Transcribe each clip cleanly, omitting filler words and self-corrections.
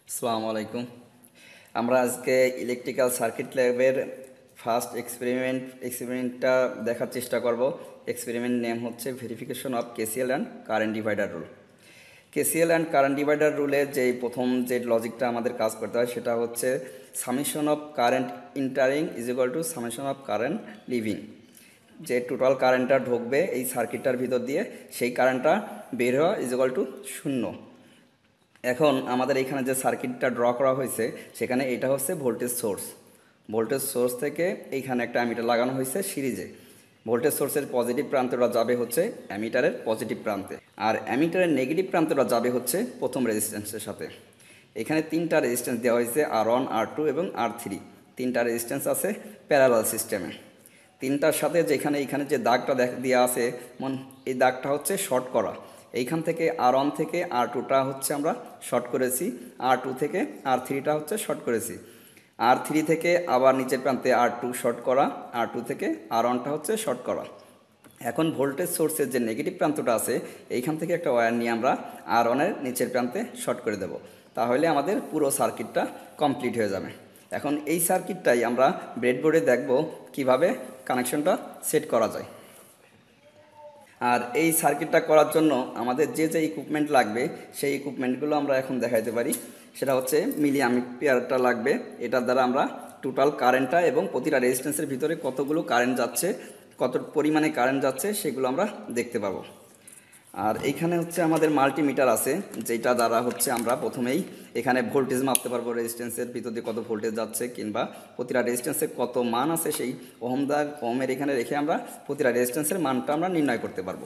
আসসালামু আলাইকুম। আমরা আজকে ইলেকট্রিক্যাল সার্কিট ল্যাবের ফার্স্ট এক্সপেরিমেন্টটা দেখার চেষ্টা করব। এক্সপেরিমেন্ট নেম হচ্ছে verification of KCL and current divider rule. KCL and current divider রুলে প্রথম যে লজিকটা আমাদের কাজ করতে হয় সেটা হচ্ছে summation of current entering is equal to summation of current leaving. যে টোটাল কারেন্টটা ঢুকবে এই সার্কিটটার ভিতর দিয়ে সেই কারেন্টটা বের হওয়া ইজ ইকুয়াল টু শূন্য। এখন আমাদের এখানে যে সার্কিটটা ড্র করা হয়েছে সেখানে এটা হচ্ছে ভোল্টেজ সোর্স থেকে এইখানে একটা অ্যামিটার লাগানো হয়েছে সিরিজে। ভোল্টেজ সোর্সের পজিটিভ প্রান্তটা যাবে হচ্ছে অ্যামিটারের পজিটিভ প্রান্তে, আর অ্যামিটারের নেগেটিভ প্রান্তটা যাবে হচ্ছে প্রথম রেজিস্ট্যান্সের সাথে। এখানে তিনটা রেজিস্ট্যান্স দেওয়া হয়েছে R1 R2 এবং R3। তিনটা রেজিস্ট্যান্স আছে প্যারালাল সিস্টেমে। তিনটার সাথে এখানে যে দাগটা দেওয়া আছে এই দাগটা হচ্ছে শর্ট করা। এইখান থেকে R1 থেকে R2টা হচ্ছে আমরা শর্ট করেছি, R2 থেকে R3টা হচ্ছে শর্ট করেছি, R3 থেকে আবার নিচের প্রান্তে R2 শর্ট করা, R2 থেকে R1টা হচ্ছে শর্ট করা। এখন ভোল্টেজ সোর্সের যে নেগেটিভ প্রান্তটা আছে এইখান থেকে একটা ওয়্যার নিয়ে আমরা R1-এর নিচের প্রান্তে শর্ট করে দেব, তাহলে আমাদের পুরো সার্কিটটা কমপ্লিট হয়ে যাবে। এখন এই সার্কিটটাই আমরা ব্রেডবোর্ডে দেখব কিভাবে কানেকশনটা সেট করা যায়। আর এই সার্কিটটা করার জন্য আমাদের যে ইকুইপমেন্ট লাগবে সেই ইকুইপমেন্টগুলো আমরা এখন দেখাইতে পারি। সেটা হচ্ছে মিলি অ্যাম্পিয়ারটা লাগবে। এটার দ্বারা আমরা টোটাল কারেন্টটা এবং প্রতিটা রেজিস্ট্যান্সের ভিতরে কতগুলো কারেন্ট যাচ্ছে, কত পরিমাণে কারেন্ট যাচ্ছে সেগুলো আমরা দেখতে পাবো। আর এইখানে হচ্ছে আমাদের মাল্টিমিটার আছে, যেটা দ্বারা হচ্ছে আমরা প্রথমেই এখানে ভোল্টেজ মাপতে পারবো, রেজিস্ট্যান্সের ভিতর দিয়ে কত ভোল্টেজ যাচ্ছে কিংবা প্রতিটা রেজিস্ট্যান্সের কত মান আছে সেই ওহমের এখানে রেখে আমরা প্রতিটা রেজিস্ট্যান্সের মানটা আমরা নির্ণয় করতে পারবো।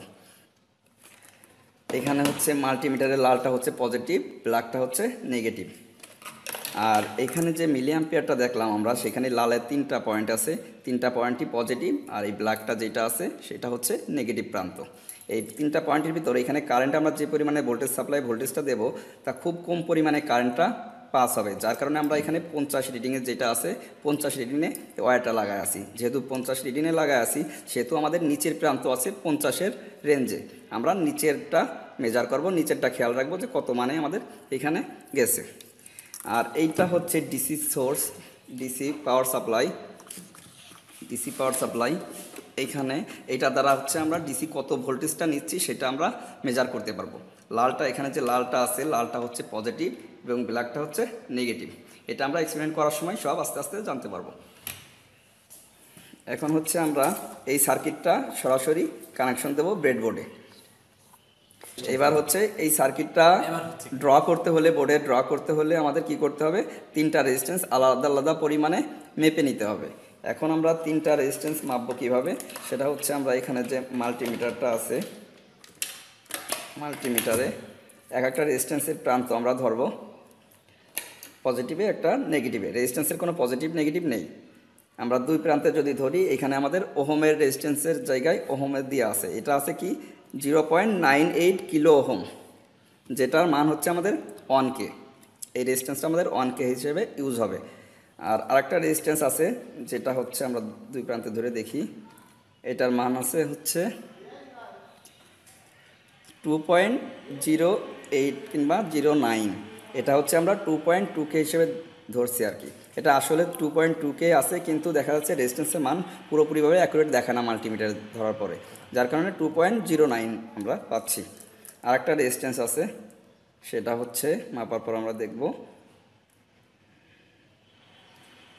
এখানে হচ্ছে মাল্টিমিটারের লালটা হচ্ছে পজিটিভ, ব্ল্যাকটা হচ্ছে নেগেটিভ। আর এখানে যে মিলি অ্যাম্পিয়ারটা দেখলাম আমরা, সেখানে লালের তিনটা পয়েন্ট আছে, তিনটা পয়েন্টই পজিটিভ, আর এই ব্ল্যাকটা যেটা আছে সেটা হচ্ছে নেগেটিভ প্রান্ত। এই তিনটা পয়েন্টের ভিতরে এখানে কারেন্ট আমরা যে পরিমাণে ভোল্টেজটা দেবো তা খুব কম পরিমাণে কারেন্টটা পাস হবে, যার কারণে আমরা এখানে 50 রিডিংয়ের যেটা আছে 50 রিডিংয়ে ওয়্যারটা লাগায় আসি। যেহেতু 50 রিডিংয়ে লাগায় আসি সেহেতু আমাদের নিচের প্রান্ত আছে 50-এর রেঞ্জে। আমরা নিচেরটা মেজার করব, নিচেরটা খেয়াল রাখবো যে কত মানে আমাদের এখানে গেছে। আর এইটা হচ্ছে DC source, DC power supply. এইখানে এইটা দ্বারা হচ্ছে আমরা ডিসি কত ভোল্টেজটা নিচ্ছি সেটা আমরা মেজার করতে পারবো। লালটা এখানে যে লালটা আছে লালটা হচ্ছে পজিটিভ এবং ব্ল্যাকটা হচ্ছে নেগেটিভ। এটা আমরা এক্সপেরিমেন্ট করার সময় সব আস্তে আস্তে জানতে পারবো। এখন হচ্ছে আমরা এই সার্কিটটা সরাসরি কানেকশন দেবো ব্রেডবোর্ডে। এবার হচ্ছে এই সার্কিটটা বোর্ডে ড্র করতে হলে আমাদের কি করতে হবে, তিনটা রেজিস্ট্যান্স আলাদা আলাদা পরিমাণে মেপে নিতে হবে। এখন আমরা তিনটা রেজিস্ট্যান্স মাপবো কিভাবে, সেটা হচ্ছে আমরা এখানে যে মাল্টিমিটারটা আছে, মাল্টিমিটারে এক একটা রেজিস্ট্যান্সের প্রান্ত আমরা ধরবো, পজিটিভে একটা নেগেটিভে। রেজিস্ট্যান্সের কোনো পজিটিভ নেগেটিভ নেই, আমরা দুই প্রান্তে যদি ধরি এখানে আমাদের ওহমের রেজিস্ট্যান্সের জায়গায় ওহমের দিয়ে আছে, এটা আছে কি 0.98 কিলো ওহম, যেটার মান হচ্ছে আমাদের 1K। এই রেজিস্ট্যান্সটা আমাদের 1K হিসেবে ইউজ হবে। আর আরেকটা রেজিস্ট্যান্স আছে যেটা হচ্ছে আমরা দুই প্রান্তে ধরে দেখি, এটার মান আছে হচ্ছে 2.08 কিংবা 09। এটা হচ্ছে আমরা 2.2K হিসেবে ধরছি আর কি। এটা আসলে 2.2K আছে, কিন্তু দেখা যাচ্ছে রেজিস্ট্যান্সের মান পুরোপুরিভাবে অ্যাকুরেট দেখে না মাল্টিমিটার ধরার পরে, যার কারণে 2.09 আমরা পাচ্ছি। আর একটা রেজিস্ট্যান্স আছে, সেটা হচ্ছে মাপার পর আমরা দেখব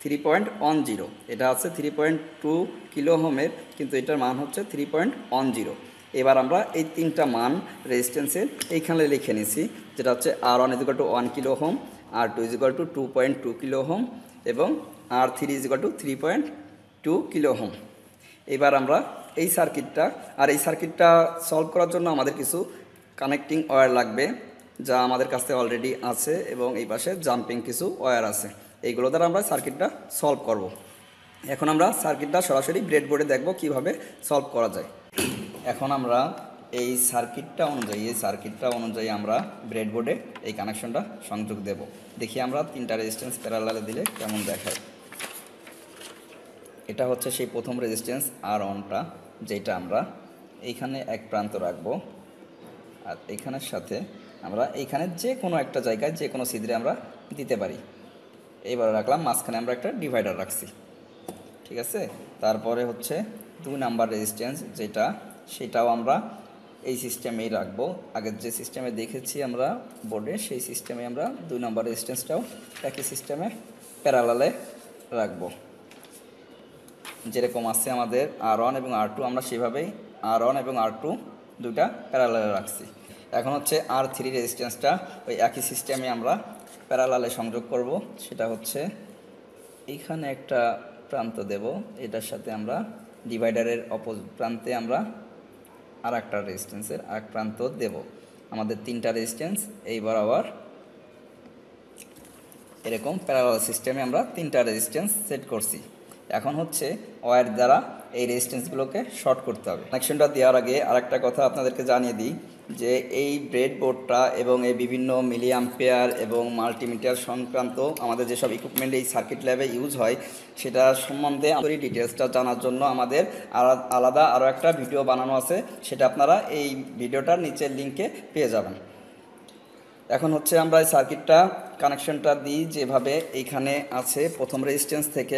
3.10। এটা আছে 3.2 কিলো ওহমের, কিন্তু এটার মান হচ্ছে 3.10। এবার আমরা এই তিনটা মান রেজিস্ট্যান্সের এইখানে লিখে নিছি, যেটা হচ্ছে R1 = 1 kilo ohm, R2 = 2.2 kilo ohm এবং R3 = 3.2 কিলো ওহম। এবার আমরা এই সার্কিটটা সলভ করার জন্য আমাদের কিছু কানেক্টিং ওয়্যার লাগবে, যা আমাদের কাছে অলরেডি আছে, এবং এই পাশে জাম্পিং কিছু ওয়্যার আছে। এইগুলো দ্বারা আমরা সার্কিটটা সলভ করব। এখন আমরা সার্কিটটা সরাসরি ব্রেডবোর্ডে দেখব কিভাবে সলভ করা যায়। এখন আমরা এই সার্কিটটা অনুযায়ী আমরা ব্রেডবোর্ডে এই কানেকশনটা সংযোগ দেব। দেখি আমরা তিনটা রেজিস্ট্যান্স প্যারালালে দিলে কেমন দেখায়। এটা হচ্ছে সেই প্রথম রেজিস্ট্যান্স R1টা, যেটা আমরা এইখানে এক প্রান্ত রাখবো, আর এইখানের সাথে আমরা এইখানে যে কোনো একটা জায়গায় যে কোনো ছিদ্রে আমরা দিতে পারি। এইবার রাখলাম, মাঝখানে আমরা একটা ডিভাইডার রাখছি, ঠিক আছে। তারপরে হচ্ছে 2 নাম্বার রেজিস্ট্যান্স যেটা, সেটাও আমরা এই সিস্টেমেই রাখবো। আগের যে সিস্টেমে দেখেছি আমরা বোর্ডে, সেই সিস্টেমে আমরা 2 নাম্বার রেজিস্ট্যান্সটাও একই সিস্টেমে প্যারালালে রাখবো। যেরকম আছে আমাদের R1 এবং R2, আমরা সেভাবেই R1 এবং R2 দুইটা প্যারালালে রাখছি। এখন হচ্ছে R3 রেজিস্ট্যান্সটা ওই একই সিস্টেমে আমরা প্যারালালে সংযোগ করব। সেটা হচ্ছে এইখানে একটা প্রান্ত দেব, এটার সাথে আমরা ডিভাইডারের অপোজিট প্রান্তে আমরা আর একটা রেজিস্ট্যান্সের আরেক প্রান্ত দেব। আমাদের 3টা রেজিস্ট্যান্স এই বরাবর এরকম প্যারালাল সিস্টেমে আমরা 3টা রেজিস্ট্যান্স সেট করছি। এখন হচ্ছে ওয়্যার দ্বারা এই রেজিস্ট্যান্সগুলোকে শর্ট করতে হবে। কানেকশনটা দেওয়ার আগে আরেকটা কথা আপনাদেরকে জানিয়ে দিই যে এই ব্রেডবোর্ডটা এবং এই বিভিন্ন মিলি অ্যাম্পিয়ার এবং মাল্টিমিটার সংক্রান্ত আমাদের যেসব ইকুইপমেন্ট এই সার্কিট ল্যাবে ইউজ হয়, সেটা সম্বন্ধে ডিটেলসটা জানার জন্য আমাদের আলাদা আরও একটা ভিডিও বানানো আছে, সেটা আপনারা এই ভিডিওটার নিচের লিঙ্কে পেয়ে যাবেন। এখন হচ্ছে আমরা এই সার্কিটটা কানেকশনটা দিই যেভাবে এইখানে আছে, প্রথম রেজিস্ট্যান্স থেকে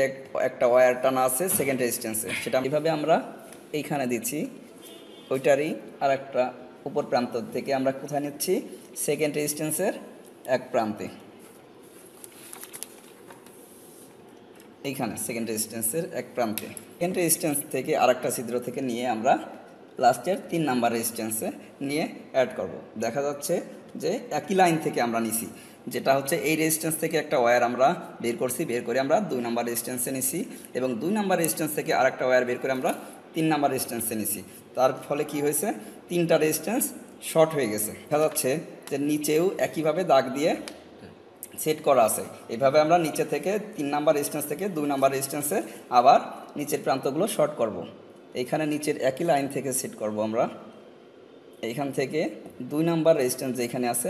একটা ওয়্যার টানা আছে সেকেন্ড রেজিস্ট্যান্সে, সেটা এইভাবে আমরা এইখানে দিচ্ছি। ওইটারই আর একটা উপর প্রান্ত থেকে আমরা কোথায় নিচ্ছি, সেকেন্ড রেজিস্ট্যান্সের এক প্রান্তে, এইখানে সেকেন্ড রেজিস্ট্যান্সের এক প্রান্তে। সেকেন্ড রেজিস্ট্যান্স থেকে আর একটা ছিদ্র থেকে নিয়ে আমরা লাস্টের 3 নাম্বার রেজিস্ট্যান্সে নিয়ে অ্যাড করব। দেখা যাচ্ছে যে একই লাইন থেকে আমরা নিছি, যেটা হচ্ছে এই রেজিস্ট্যান্স থেকে একটা ওয়্যার আমরা বের করছি, বের করে আমরা 2 নাম্বার রেজিস্ট্যান্সে নিছি, এবং 2 নাম্বার রেজিস্ট্যান্স থেকে আর একটা ওয়্যার বের করে আমরা 3 নাম্বার রেজিস্ট্যান্সে নিছি। তার ফলে কি হয়েছে, 3টা রেজিস্ট্যান্স শর্ট হয়ে গেছে। দেখা যাচ্ছে যে নিচেও একইভাবে দাগ দিয়ে সেট করা আছে। এভাবে আমরা নিচে থেকে 3 নাম্বার রেজিস্ট্যান্স থেকে 2 নাম্বার রেজিস্ট্যান্সে আবার নিচের প্রান্তগুলো শর্ট করব। এইখানে নিচের একই লাইন থেকে সেট করব আমরা। এইখান থেকে 2 নাম্বার রেজিস্ট্যান্স যেখানে আছে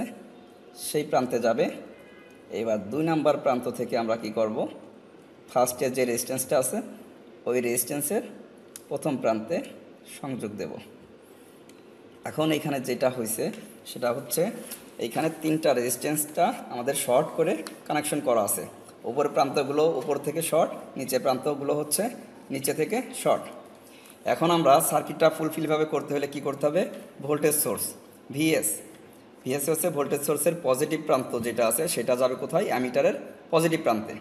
সেই প্রান্তে যাবে। এবার 2 নাম্বার প্রান্ত থেকে আমরা কি করব, ফার্স্টে যে রেজিস্ট্যান্সটা আছে ওই রেজিস্ট্যান্সের প্রথম প্রান্তে সংযোগ দেব। এখন এইখানে যেটা হয়েছে সেটা হচ্ছে এইখানে 3টা রেজিস্ট্যান্সটা আমাদের শর্ট করে কানেকশন করা আছে। উপরের প্রান্তগুলো উপর থেকে শর্ট, নিচের প্রান্তগুলো হচ্ছে নিচে থেকে শর্ট। এখন আমরা সার্কিটটা ফুলফিলভাবে করতে হলে কি করতে হবে, ভোল্টেজ সোর্স ভিএস হচ্ছে ভোল্টেজ সোর্সের পজিটিভ প্রান্ত যেটা আছে সেটা যাবে কোথায়, অ্যামিটারের পজিটিভ প্রান্তে।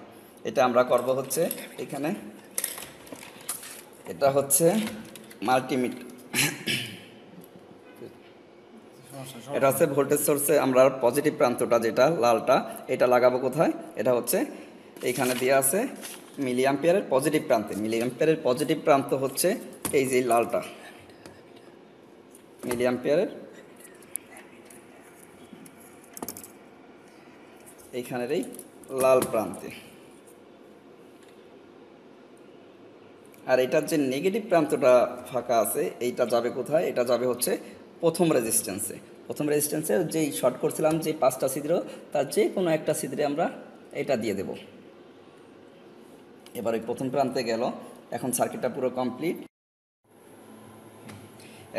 এটা আমরা করব হচ্ছে এখানে, এটা হচ্ছে মাল্টিমিটার, এটা হচ্ছে ভোল্টেজ সোর্সে আমরা পজিটিভ প্রান্তটা যেটা লালটা, এটা লাগাবো কোথায়, এটা হচ্ছে এইখানে দেওয়া আছে মিলি অ্যাম্পিয়ারের পজিটিভ প্রান্তে। মিলি অ্যাম্পিয়ারের পজিটিভ প্রান্ত হচ্ছে এই যে লালটা, মিলি অ্যাম্পিয়ারের এইখানের এই লাল প্রান্তে। আর এটার যে নেগেটিভ প্রান্তটা ফাঁকা আছে এইটা যাবে কোথায়, এটা যাবে হচ্ছে প্রথম রেজিস্ট্যান্সে। প্রথম রেজিস্ট্যান্সে যেই শর্ট করছিলাম যে 5টা ছিদ্র, তার যে কোনো একটা ছিদ্রে আমরা এটা দিয়ে দেব। এবার ওই প্রথম প্রান্তে গেল। এখন সার্কিটটা পুরো কমপ্লিট।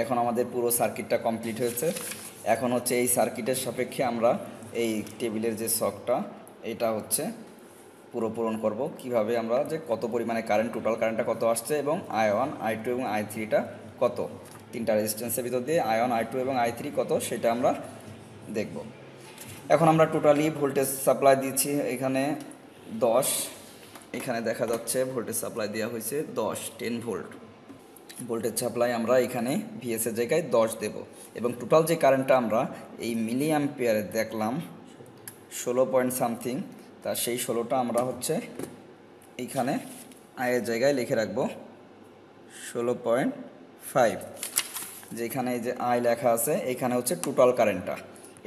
এখন আমাদের পুরো সার্কিটটা কমপ্লিট হয়েছে। এখন হচ্ছে এই সার্কিটের সাপেক্ষে আমরা এই টেবিলের যে শকটা এটা হচ্ছে পুরো পূরণ করব। কিভাবে আমরা যে কত পরিমাণে কারেন্ট, টোটাল কারেন্টটা কত আসছে এবং I1 I2 এবং I3টা কত, 3টা রেজিস্ট্যান্সের ভিতর দিয়ে I1 I2 এবং I3 কত সেটা আমরা দেখব। এখন আমরা টোটালি ভোল্টেজ সাপ্লাই দিচ্ছি এখানে 10, এখানে দেখা যাচ্ছে ভোল্টেজ সাপ্লাই দেওয়া হয়েছে 10 ভোল্ট ভোল্টেজ সাপ্লাই আমরা এখানে ভিএসের জায়গায় 10 দেব। এবং টোটাল যে কারেন্টটা আমরা এই মিলি অ্যাম্পিয়ারে দেখলাম 16 পয়েন্ট সামথিং, তা সেই 16টা আমরা হচ্ছে এইখানে আয়ের জায়গায় লিখে রাখবো 16.5। যেখানে এই যে আই লেখা আছে এইখানে হচ্ছে টোটাল কারেন্টটা,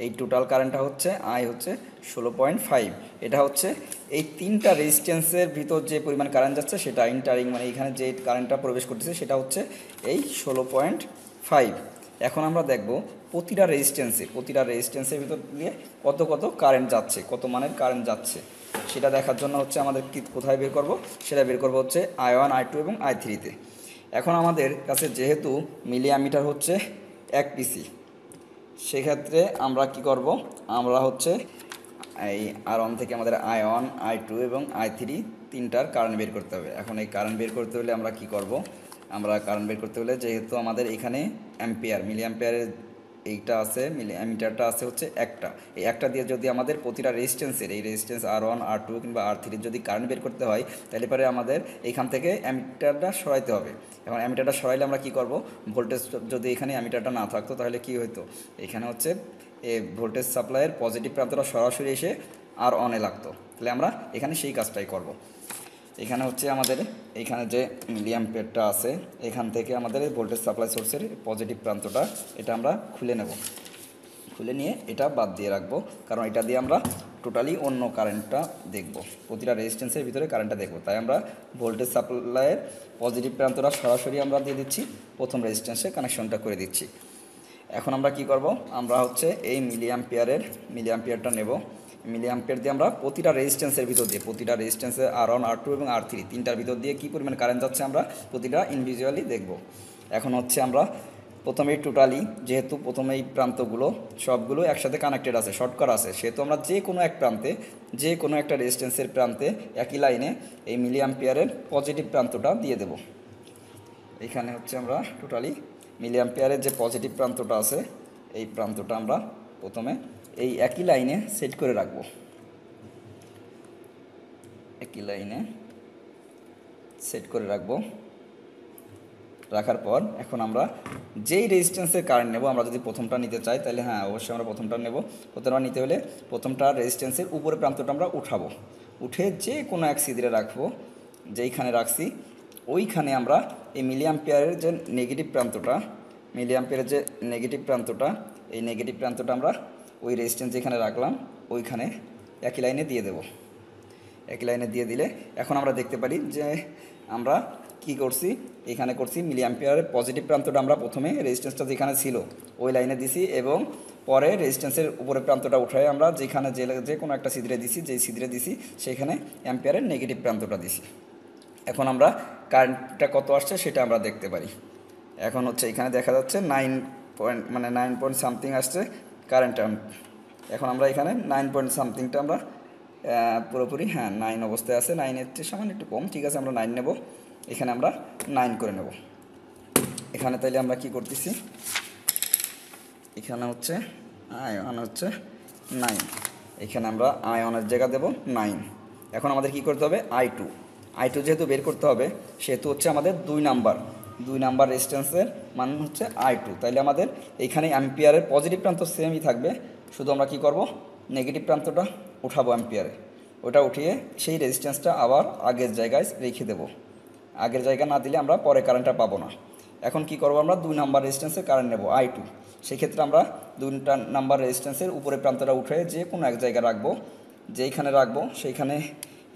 এই টোটাল কারেন্টটা হচ্ছে আই হচ্ছে 16.5। এটা হচ্ছে এই 3টা রেজিস্ট্যান্সের ভিতর যে পরিমাণ কারেন্ট যাচ্ছে সেটা ইন্টারিং, মানে এখানে যে কারেন্টটা প্রবেশ করতেছে সেটা হচ্ছে এই 16.5। এখন আমরা দেখব প্রতিটা রেজিস্ট্যান্সের ভিতর দিয়ে কত কত কারেন্ট যাচ্ছে, কত মানের কারেন্ট যাচ্ছে সেটা দেখার জন্য হচ্ছে আমাদের কোথায় বের করব, সেটা বের করব হচ্ছে I1 I2 এবং I3-তে। এখন আমাদের কাছে যেহেতু মিলি অ্যামিটার হচ্ছে 1 পিসি, সেক্ষেত্রে আমরা কি করব, আমরা হচ্ছে এই R1 থেকে আমাদের I1 I2 এবং I3 তিনটার কারেন্ট বের করতে হবে। এখন এই কারেন্ট বের করতে হলে আমরা কি করব, আমরা কারেন্ট বের করতে হলে যেহেতু আমাদের এখানে অ্যাম্পিয়ার মিলি অ্যাম্পিয়ারের এইটা আছে, মিলি অ্যামিটারটা আছে হচ্ছে একটা, এই একটা দিয়ে যদি আমাদের প্রতিটা রেজিস্ট্যান্সের এই রেজিস্ট্যান্স R1 R2 কিংবা R3 যদি কারেন্ট বের করতে হয়, তাহলে পরে আমাদের এইখান থেকে অ্যামিটারটা সরাইতে হবে। এখন অ্যামিটারটা সরাইলে আমরা কি করব, ভোল্টেজ যদি এখানে অ্যামিটারটা না থাকতো তাহলে কি হতো, এখানে হচ্ছে এই ভোল্টেজ সাপ্লাইয়ের পজিটিভ প্রান্তটা সরাসরি এসে R1-এ লাগতো। তাহলে আমরা এখানে সেই কাজটাই করব। এখানে হচ্ছে আমাদের এইখানে যে মিলি অ্যাম্পিয়ারটা আছে, এখান থেকে আমাদের ভোল্টেজ সাপ্লাই সোর্সের পজিটিভ প্রান্তটা এটা আমরা খুলে নেব, খুলে নিয়ে এটা বাদ দিয়ে রাখবো, কারণ এটা দিয়ে আমরা টোটালি অন্য কারেন্টটা দেখব, প্রতিটা রেজিস্ট্যান্সের ভিতরে কারেন্টটা দেখব। তাই আমরা ভোল্টেজ সাপ্লাইয়ের পজিটিভ প্রান্তটা সরাসরি আমরা দিয়ে দিচ্ছি, প্রথম রেজিস্ট্যান্সে কানেকশনটা করে দিচ্ছি। এখন আমরা কি করব, আমরা হচ্ছে এই মিলি অ্যাম্পিয়ারটা নেব, মিলি অ্যাম্পিয়ার দিয়ে আমরা প্রতিটা রেজিস্ট্যান্সের ভিতর দিয়ে, প্রতিটা রেজিস্ট্যান্সে R1 R2 এবং R3 তিনটার ভিতর দিয়ে কী পরিমাণ কারেন্ট যাচ্ছে আমরা প্রতিটা ইন্ডিভিজুয়ালি দেখব। এখন হচ্ছে আমরা প্রথমেই টোটালি, যেহেতু প্রথমে এই প্রান্তগুলো সবগুলো একসাথে কানেক্টেড আছে, শর্ট করা আছে, সেহেতু আমরা যে কোনো এক প্রান্তে, যে কোনো একটা রেজিস্ট্যান্সের প্রান্তে একই লাইনে এই মিলি অ্যাম্পিয়ারের পজিটিভ প্রান্তটা দিয়ে দেব। এখানে হচ্ছে আমরা টোটালি মিলি অ্যাম্পিয়ারের যে পজিটিভ প্রান্তটা আছে, এই প্রান্তটা আমরা প্রথমে এই একই লাইনে সেট করে রাখব, একই লাইনে সেট করে রাখব। রাখার পর এখন আমরা যেই রেজিস্ট্যান্সের কারেন্ট নেব, আমরা যদি প্রথমটা নিতে চাই তাহলে হ্যাঁ অবশ্যই আমরা প্রথমটা নেব। প্রথমটা নিতে হলে প্রথমটা রেজিস্ট্যান্সের উপরে প্রান্তটা আমরা উঠাবো, উঠে যে কোনো এক ছিদ্রে রাখবো, যেইখানে রাখছি ওইখানে আমরা এই মিলি অ্যাম্পিয়ারের যে নেগেটিভ প্রান্তটা, মিলি অ্যাম্পিয়ারের যে নেগেটিভ প্রান্তটা, এই নেগেটিভ প্রান্তটা আমরা ওই রেজিস্ট্যান্স যেখানে রাখলাম ওইখানে একই লাইনে দিয়ে দেব। একই লাইনে দিয়ে দিলে এখন আমরা দেখতে পারি যে আমরা কি করছি, এখানে করছি মিলি অ্যাম্পিয়ারের পজিটিভ প্রান্তটা আমরা প্রথমে রেজিস্ট্যান্সটা যেখানে ছিল ওই লাইনে দিছি, এবং পরে রেজিস্ট্যান্সের উপরে প্রান্তটা উঠায় আমরা যেখানে যে কোনো একটা ছিদ্রে দিছি, যেই ছিদ্রে দিছি সেখানে অ্যাম্পিয়ারের নেগেটিভ প্রান্তটা দিছি। এখন আমরা কারেন্টটা কত আসছে সেটা আমরা দেখতে পারি। এখন হচ্ছে এখানে দেখা যাচ্ছে 9 পয়েন্ট সামথিং আসছে কারেন্টটা। এখন আমরা এখানে 9 পয়েন্ট সামথিংটা আমরা পুরোপুরি হ্যাঁ 9 অবস্থায় আছে, 9-এর চেয়ে সামান্য একটু কম, ঠিক আছে আমরা 9 নেব, এখানে আমরা 9 করে নেব। এখানে তাইলে আমরা কি করতেছি, এখানে হচ্ছে I1 হচ্ছে 9, এখানে আমরা I1-এর জায়গা দেব 9। এখন আমাদের কি করতে হবে, I2 যেহেতু বের করতে হবে সেহেতু হচ্ছে আমাদের 2 নাম্বার রেজিস্ট্যান্সের মান হচ্ছে I2, তাইলে আমাদের এইখানে অ্যাম্পিয়ারের পজিটিভ প্রান্ত সেমই থাকবে, শুধু আমরা কি করব, নেগেটিভ প্রান্তটা উঠাবো অ্যাম্পিয়ারে, ওটা উঠিয়ে সেই রেজিস্ট্যান্সটা আবার আগের জায়গায় রেখে দেব। আগের জায়গা না দিলে আমরা পরে কারেন্টটা পাবো না। এখন কি করব, আমরা 2 নাম্বার রেজিস্ট্যান্সে কারেন্ট নেব I2, সেক্ষেত্রে আমরা 2 নাম্বার রেজিস্ট্যান্সের উপরে প্রান্তটা উঠে যে কোনো এক জায়গায় রাখবো, যেইখানে রাখবো সেইখানে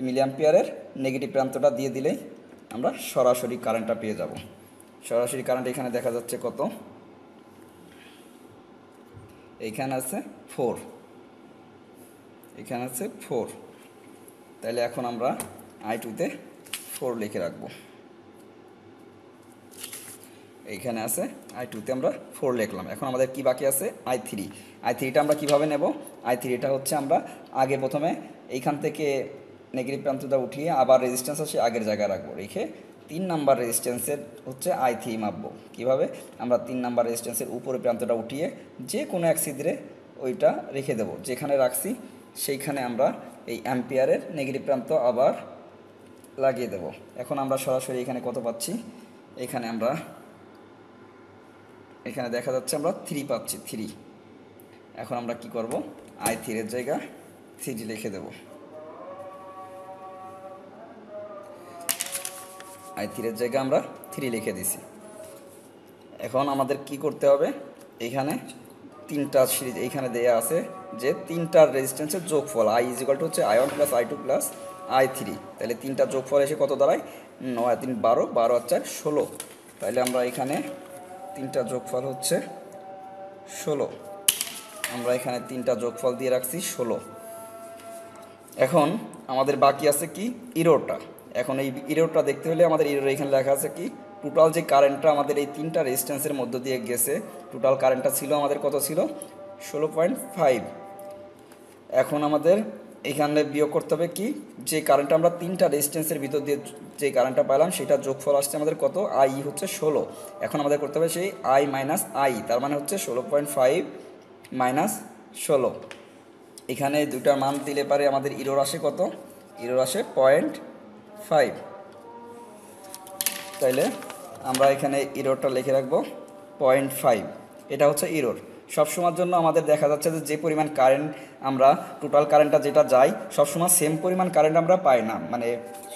মিলি অ্যাম্পিয়ারের নেগেটিভ প্রান্তটা দিয়ে দিলেই আমরা সরাসরি কারেন্টটা পেয়ে যাব। সরাসরি কারেন্ট এখানে দেখা যাচ্ছে কত, এইখানে আছে 4, এখানে আছে 4, তাহলে এখন আমরা I2-তে 4 লিখে রাখবো। এইখানে আছে I2-তে আমরা 4 লিখলাম। এখন আমাদের কি বাকি আছে, I3টা আমরা কিভাবে নেব, I3টা হচ্ছে আমরা আগে প্রথমে এইখান থেকে নেগেটিভ প্রান্তটা উঠিয়ে আবার রেজিস্ট্যান্স আছে আগের জায়গায় রাখবো, রেখে 3 নাম্বার রেজিস্ট্যান্সের হচ্ছে I3 মাপবো। কীভাবে, আমরা 3 নাম্বার রেজিস্ট্যান্সের উপরে প্রান্তটা উঠিয়ে যে কোনো এক ছিদ্রে ওইটা রেখে দেবো, যেখানে রাখছি সেইখানে আমরা এই অ্যাম্পিয়ারের নেগেটিভ প্রান্ত আবার লাগিয়ে দেব। এখন আমরা সরাসরি এখানে কত পাচ্ছি, এখানে আমরা এখানে দেখা যাচ্ছে আমরা 3 পাচ্ছি, 3। এখন আমরা কি করব, I3-এর জায়গা 3 লিখে দেব, I3-এর জায়গা আমরা 3 লিখে দিছি। এখন আমাদের কি করতে হবে, এখানে 3টা সিরিজ এইখানে দেয়া আছে যে 3টার রেজিস্ট্যান্সের যোগফল I = হচ্ছে I1 + I2 + I3, তাহলে 3টা যোগফল এসে কত দাঁড়ায়, 9 3 12, 12 আর 4 16, তাহলে আমরা এখানে 3টা যোগফল হচ্ছে 16, আমরা এখানে 3টা যোগফল দিয়ে রাখছি 16। এখন আমাদের বাকি আছে কি, ইরোরটা। এখন এই ইরোরটা দেখতে হলে আমাদের ইরোর এখানে লেখা আছে কি টোটাল যে কারেন্টটা আমাদের এই তিনটা রেজিস্ট্যান্সের মধ্য দিয়ে গেছে, টোটাল কারেন্টটা ছিল আমাদের কত ছিল 16.5। এখন আমাদের এখানে বিয়োগ করতে হবে কি, যে কারেন্টটা আমরা তিনটা রেজিস্ট্যান্সের ভিতর দিয়ে যে কারেন্টটা পেলাম সেটা যোগফল আসছে আমাদের কত, আই হচ্ছে 16। এখন আমাদের করতে হবে সেই আই মাইনাস আই, তার মানে হচ্ছে 16.5 মাইনাস 16। এখানে দুটার মান দিলে পারে আমাদের ইরোর আসে কত, ইরোর আসে 0.5। তাইলে আমরা এখানে ইরোরটা লিখে রাখবো 0.5। এটা হচ্ছে ইরোর। সবসময়ের জন্য আমাদের দেখা যাচ্ছে যে পরিমাণ কারেন্ট আমরা টোটাল কারেন্টটা যেটা যায় সবসময় সেম পরিমাণ কারেন্ট আমরা পাই না, মানে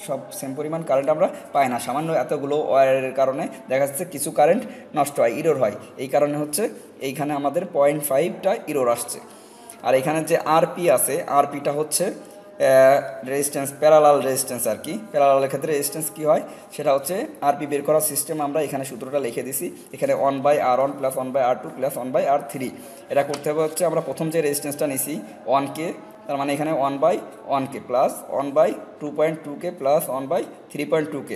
সব সেম পরিমাণ কারেন্ট আমরা পাই না, সামান্য এতগুলো ওয়্যারের কারণে দেখা যাচ্ছে কিছু কারেন্ট নষ্ট হয়, ইরোর হয়। এই কারণে হচ্ছে এইখানে আমাদের 0.5টা ইরোর আসছে। আর এখানে যে আরপি আছে, আরপিটা হচ্ছে রেজিস্ট্যান্স, প্যারালাল রেজিস্ট্যান্স আর কি। প্যারালালের ক্ষেত্রে রেজিস্ট্যান্স কী হয় সেটা হচ্ছে আরপি বের করার সিস্টেম আমরা এখানে সূত্রটা লিখে দিছি। এখানে 1/R1 plus 1/R2 plus 1/R3। এটা করতে হবে হচ্ছে আমরা প্রথম যে রেজিস্ট্যান্সটা নিছি 1K, তার মানে এখানে 1/1K plus 1/2.2K plus 1/3.2K।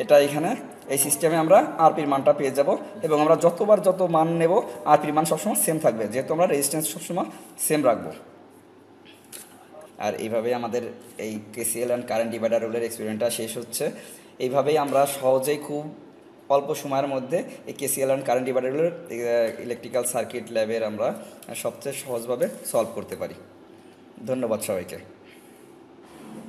এটা এখানে এই সিস্টেমে আমরা আরপির মানটা পেয়ে যাব, এবং আমরা যতবার যত মান নেব আরপির মান সবসময় সেম থাকবে, যেহেতু আমরা রেজিস্ট্যান্স সবসময় সেম রাখবো। আর এইভাবেই আমাদের এই কেসিএল অ্যান্ড কারেন্ট ডিভাইডার রুলের এক্সপেরিমেন্টটা শেষ হচ্ছে। এইভাবেই আমরা সহজেই খুব অল্প সময়ের মধ্যে এই কেসিএল অ্যান্ড কারেন্ট ডিভাইডার রুলের ইলেকট্রিক্যাল সার্কিট ল্যাবের আমরা সবচেয়ে সহজভাবে সলভ করতে পারি। ধন্যবাদ সবাইকে।